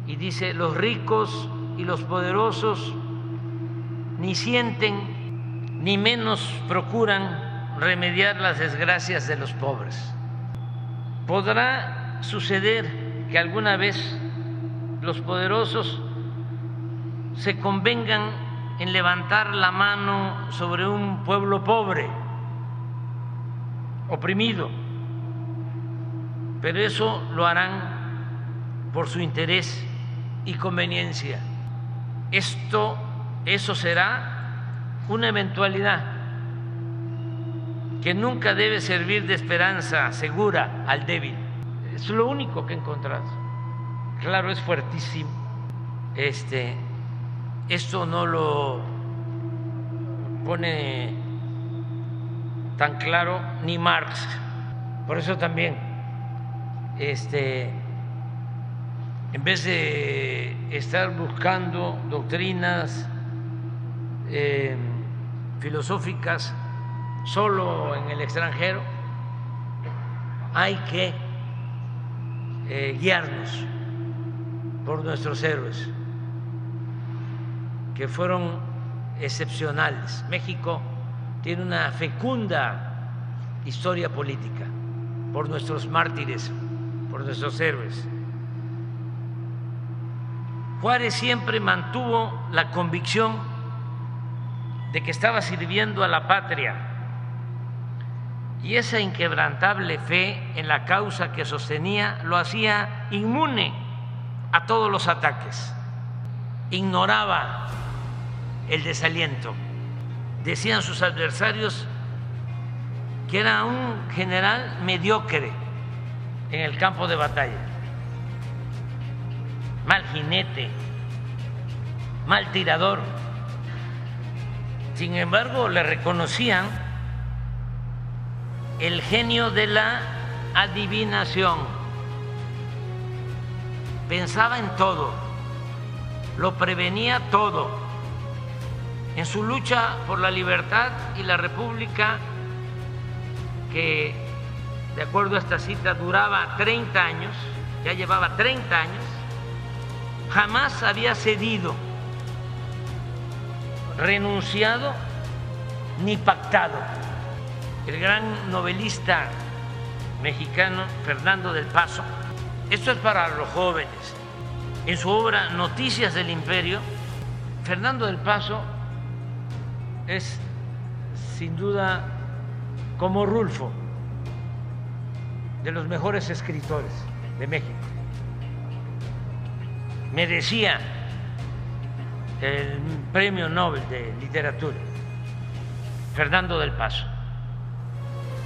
y dice, los ricos y los poderosos ni sienten ni menos procuran remediar las desgracias de los pobres. Podrá suceder que alguna vez los poderosos se convengan en levantar la mano sobre un pueblo pobre, oprimido, pero eso lo harán por su interés y conveniencia. Eso será una eventualidad que nunca debe servir de esperanza segura al débil. Es lo único que he encontrado. Claro, es fuertísimo. Esto no lo pone tan claro ni Marx. Por eso también, en vez de estar buscando doctrinas filosóficas solo en el extranjero, hay que guiarnos por nuestros héroes, que fueron excepcionales. México tiene una fecunda historia política por nuestros mártires, por nuestros héroes. Juárez siempre mantuvo la convicción de que estaba sirviendo a la patria, y esa inquebrantable fe en la causa que sostenía lo hacía inmune a todos los ataques. Ignoraba el desaliento. Decían sus adversarios que era un general mediocre en el campo de batalla, mal jinete, mal tirador. Sin embargo, le reconocían el genio de la adivinación. Pensaba en todo, lo prevenía todo. En su lucha por la libertad y la república, que de acuerdo a esta cita duraba 30 años, ya llevaba 30 años, jamás había cedido, renunciado ni pactado. El gran novelista mexicano Fernando del Paso, esto es para los jóvenes, en su obra Noticias del Imperio, Fernando del Paso es sin duda, como Rulfo, de los mejores escritores de México. Merecía el Premio Nobel de Literatura, Fernando del Paso.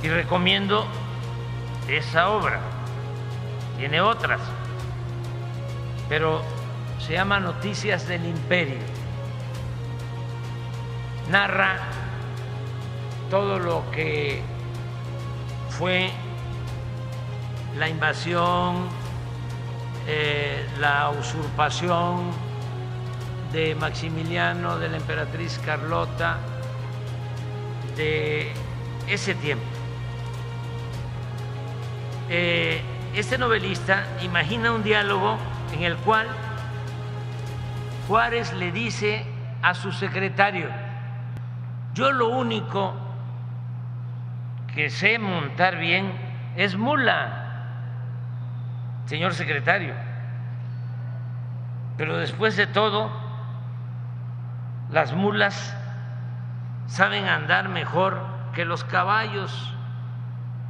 Y recomiendo esa obra. Tiene otras, pero se llama Noticias del Imperio. Narra todo lo que fue la invasión, la usurpación de Maximiliano, de la emperatriz Carlota, de ese tiempo. Este novelista imagina un diálogo en el cual Juárez le dice a su secretario: yo lo único que sé montar bien es mula, señor secretario, pero después de todo, las mulas saben andar mejor que los caballos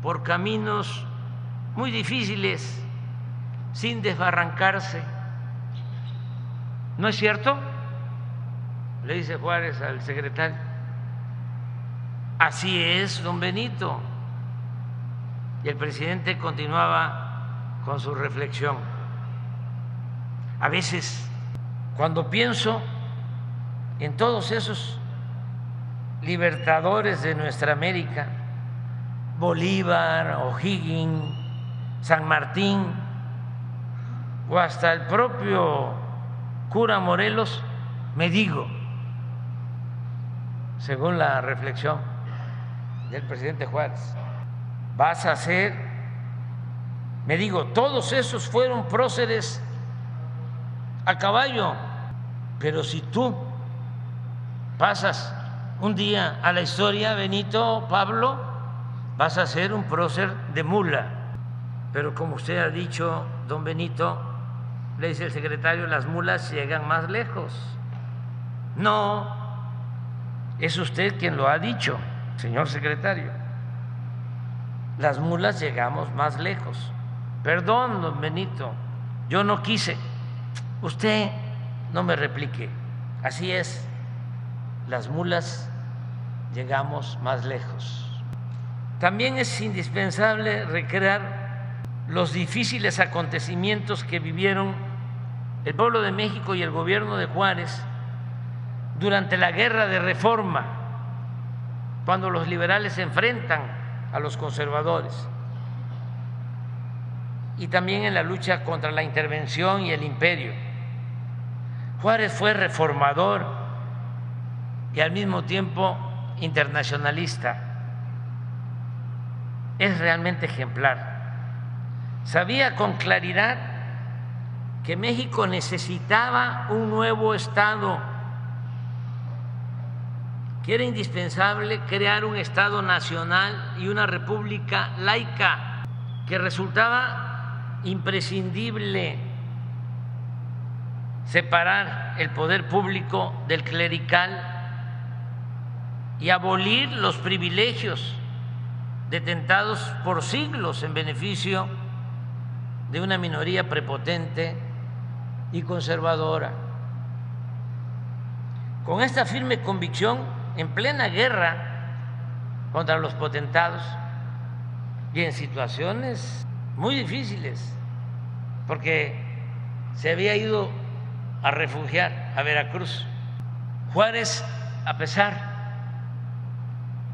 por caminos muy difíciles, sin desbarrancarse. ¿No es cierto?, le dice Juárez al secretario. Así es, don Benito. Y el presidente continuaba con su reflexión. A veces, cuando pienso en todos esos libertadores de nuestra América, Bolívar, O'Higgins, San Martín, o hasta el propio cura Morelos, me digo, según la reflexión del presidente Juárez, vas a ser, me digo, todos esos fueron próceres a caballo, pero si tú pasas un día a la historia, Benito, Pablo, vas a ser un prócer de mula. Pero como usted ha dicho, don Benito, le dice el secretario, las mulas llegan más lejos. No, es usted quien lo ha dicho, señor secretario. Las mulas llegamos más lejos. Perdón, don Benito, yo no quise. Usted no me replique. Así es, las mulas llegamos más lejos. También es indispensable recrear los difíciles acontecimientos que vivieron el pueblo de México y el gobierno de Juárez durante la Guerra de Reforma, cuando los liberales se enfrentan a los conservadores, y también en la lucha contra la intervención y el imperio. Juárez fue reformador y al mismo tiempo internacionalista. Es realmente ejemplar. Sabía con claridad que México necesitaba un nuevo Estado, que era indispensable crear un Estado nacional y una república laica, que resultaba imprescindible separar el poder público del clerical y abolir los privilegios detentados por siglos en beneficio de una minoría prepotente y conservadora. Con esta firme convicción, en plena guerra contra los potentados y en situaciones muy difíciles, porque se había ido a refugiar a Veracruz, Juárez, a pesar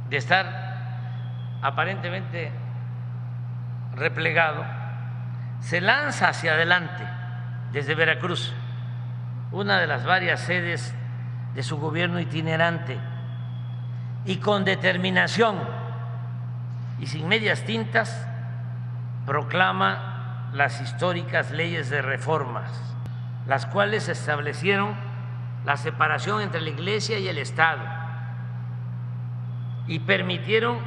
de estar aparentemente replegado, se lanza hacia adelante desde Veracruz, una de las varias sedes de su gobierno itinerante, y con determinación y sin medias tintas proclama las históricas leyes de reformas, las cuales establecieron la separación entre la Iglesia y el Estado y permitieron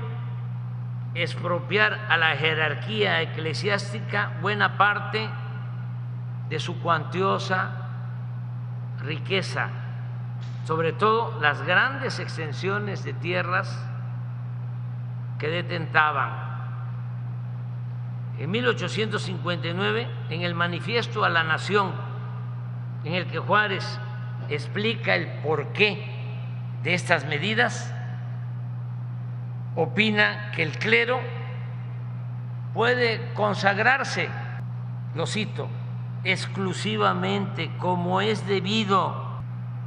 expropiar a la jerarquía eclesiástica buena parte de su cuantiosa riqueza, sobre todo las grandes extensiones de tierras que detentaban. En 1859, en el Manifiesto a la Nación, en el que Juárez explica el porqué de estas medidas, opina que el clero puede consagrarse, lo cito, exclusivamente como es debido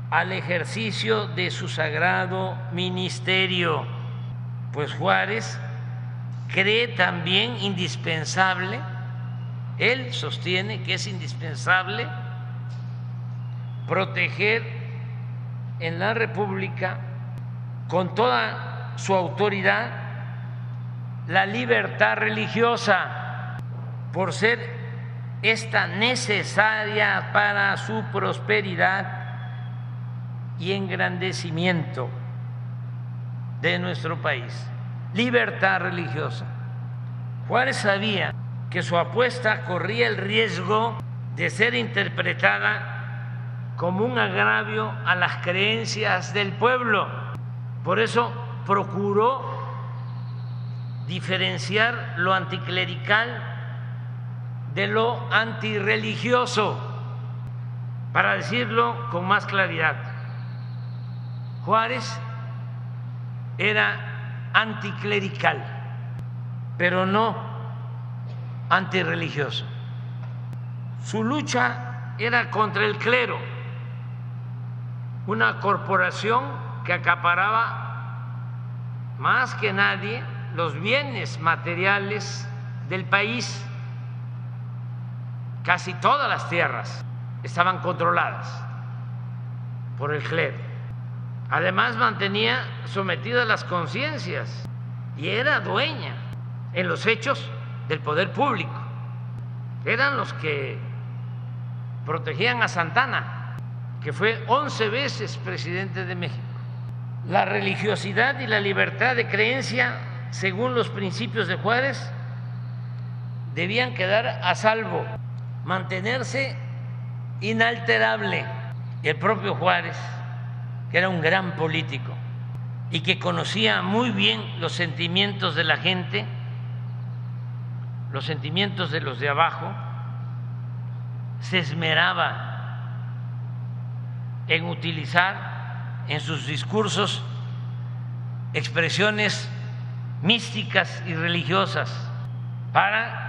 al ejercicio de su sagrado ministerio, pues Juárez cree también indispensable, él sostiene que es indispensable proteger en la República con toda su autoridad la libertad religiosa, por ser esta necesaria para su prosperidad y engrandecimiento de nuestro país. Libertad religiosa. Juárez sabía que su apuesta corría el riesgo de ser interpretada como un agravio a las creencias del pueblo. Por eso procuró diferenciar lo anticlerical de lo antirreligioso. Para decirlo con más claridad, Juárez era anticlerical, pero no antirreligioso. Su lucha era contra el clero, una corporación que acaparaba más que nadie los bienes materiales del país. Casi todas las tierras estaban controladas por el clero. Además, mantenía sometidas las conciencias y era dueña en los hechos del poder público. Eran los que protegían a Santana, que fue 11 veces presidente de México. La religiosidad y la libertad de creencia, según los principios de Juárez, debían quedar a salvo, mantenerse inalterable. El propio Juárez, que era un gran político y que conocía muy bien los sentimientos de la gente, los sentimientos de los de abajo, se esmeraba en utilizar en sus discursos expresiones místicas y religiosas para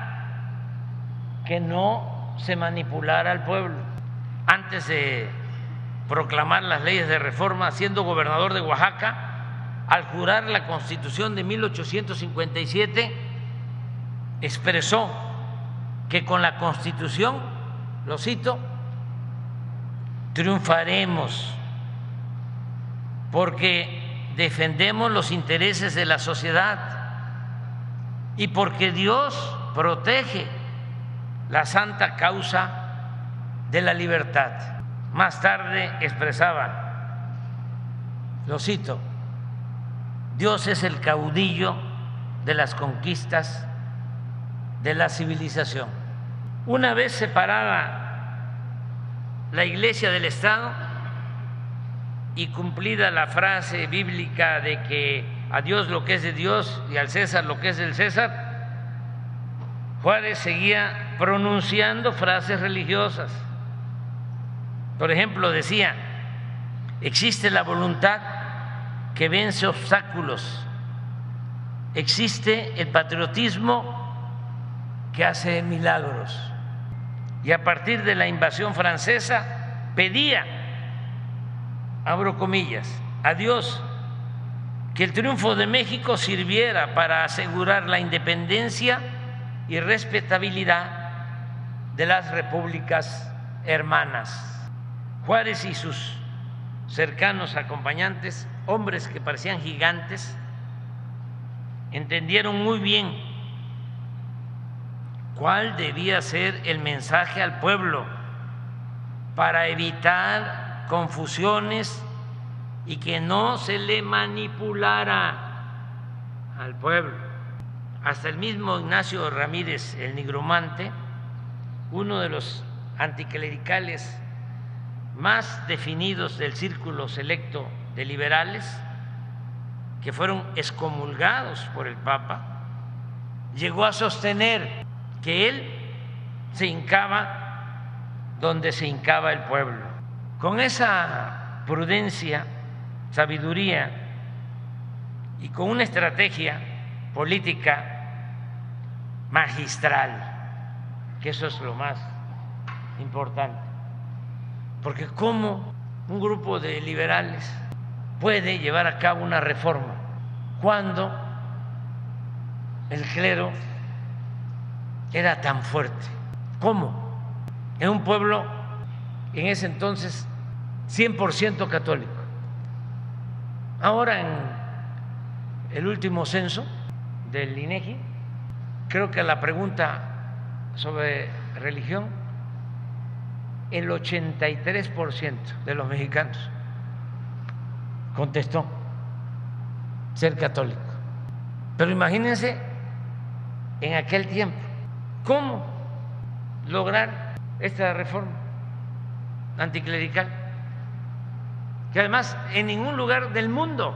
que no se manipulara al pueblo. Antes de proclamar las leyes de reforma, siendo gobernador de Oaxaca, al jurar la Constitución de 1857, expresó que con la Constitución, lo cito, triunfaremos porque defendemos los intereses de la sociedad y porque Dios protege la santa causa de la libertad. Más tarde expresaba, lo cito, Dios es el caudillo de las conquistas de la civilización. Una vez separada la Iglesia del Estado y cumplida la frase bíblica de que a Dios lo que es de Dios y al César lo que es del César, Juárez seguía pronunciando frases religiosas. Por ejemplo, decía, existe la voluntad que vence obstáculos, existe el patriotismo que hace milagros. Y a partir de la invasión francesa pedía, abro comillas, a Dios que el triunfo de México sirviera para asegurar la independencia y respetabilidad de las repúblicas hermanas. Juárez y sus cercanos acompañantes, hombres que parecían gigantes, entendieron muy bien cuál debía ser el mensaje al pueblo para evitar confusiones y que no se le manipulara al pueblo. Hasta el mismo Ignacio Ramírez, el nigromante, uno de los anticlericales más definidos del círculo selecto de liberales, que fueron excomulgados por el Papa, llegó a sostener que él se hincaba donde se hincaba el pueblo. Con esa prudencia, sabiduría y con una estrategia política magistral, que eso es lo más importante, porque ¿cómo un grupo de liberales puede llevar a cabo una reforma cuando el clero era tan fuerte? ¿Cómo? En un pueblo en ese entonces 100% católico. Ahora en el último censo del INEGI, creo que la pregunta sobre religión, el 83% de los mexicanos contestó ser católico. Pero imagínense en aquel tiempo, ¿cómo lograr esta reforma anticlerical? Que además en ningún lugar del mundo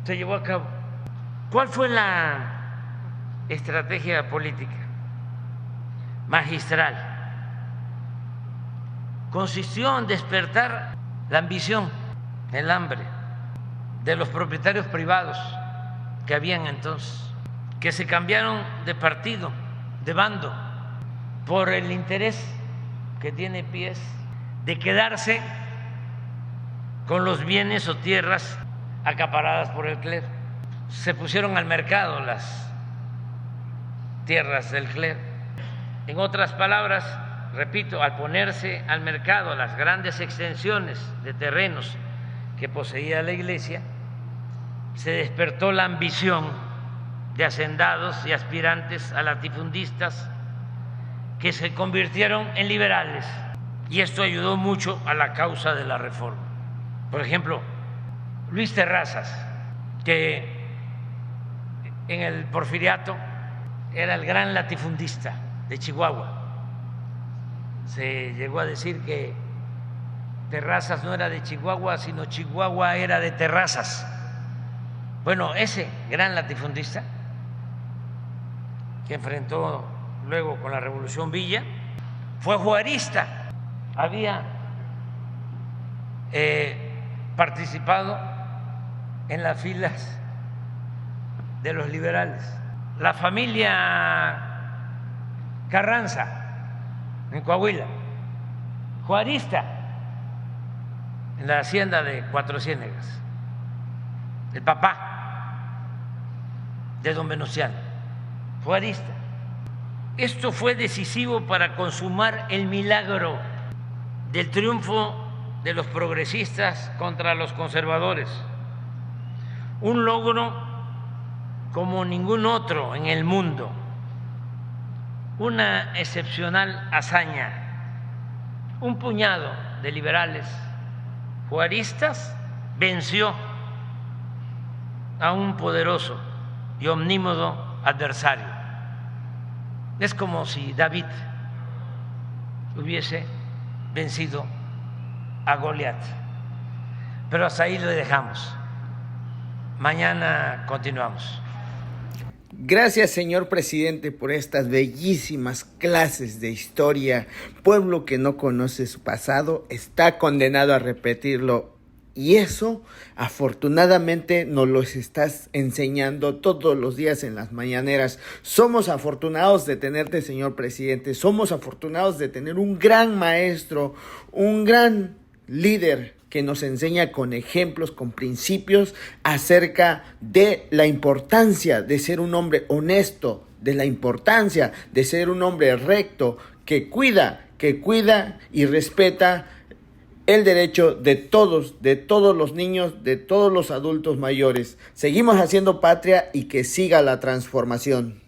se llevó a cabo. ¿Cuál fue la estrategia política? Magistral. Consistió en despertar la ambición, el hambre de los propietarios privados que habían entonces, que se cambiaron de partido, de bando, por el interés que tiene pies de quedarse con los bienes o tierras acaparadas por el clero. Se pusieron al mercado las tierras del clero. En otras palabras, repito, al ponerse al mercado las grandes extensiones de terrenos que poseía la Iglesia, se despertó la ambición de hacendados y aspirantes a latifundistas que se convirtieron en liberales. y esto ayudó mucho a la causa de la reforma. Por ejemplo, Luis Terrazas, que en el Porfiriato era el gran latifundista de Chihuahua. Se llegó a decir que Terrazas no era de Chihuahua, sino Chihuahua era de Terrazas. Bueno, ese gran latifundista que enfrentó luego con la Revolución Villa fue juarista. Había participado en las filas de los liberales. La familia Carranza en Coahuila, juarista en la hacienda de Cuatro Ciénegas, el papá de don Venustiano, juarista. Esto fue decisivo para consumar el milagro del triunfo de los progresistas contra los conservadores, un logro como ningún otro en el mundo, una excepcional hazaña. Un puñado de liberales juaristas venció a un poderoso y omnímodo adversario. Es como si David hubiese vencido a Goliat. Pero hasta ahí lo dejamos. Mañana continuamos. Gracias, señor presidente, por estas bellísimas clases de historia. Pueblo que no conoce su pasado está condenado a repetirlo. Y eso, afortunadamente, nos lo estás enseñando todos los días en las mañaneras. Somos afortunados de tenerte, señor presidente. Somos afortunados de tener un gran maestro, un gran líder que nos enseña con ejemplos, con principios acerca de la importancia de ser un hombre honesto, de la importancia de ser un hombre recto, que cuida y respeta el derecho de todos los niños, de todos los adultos mayores. Seguimos haciendo patria y que siga la transformación.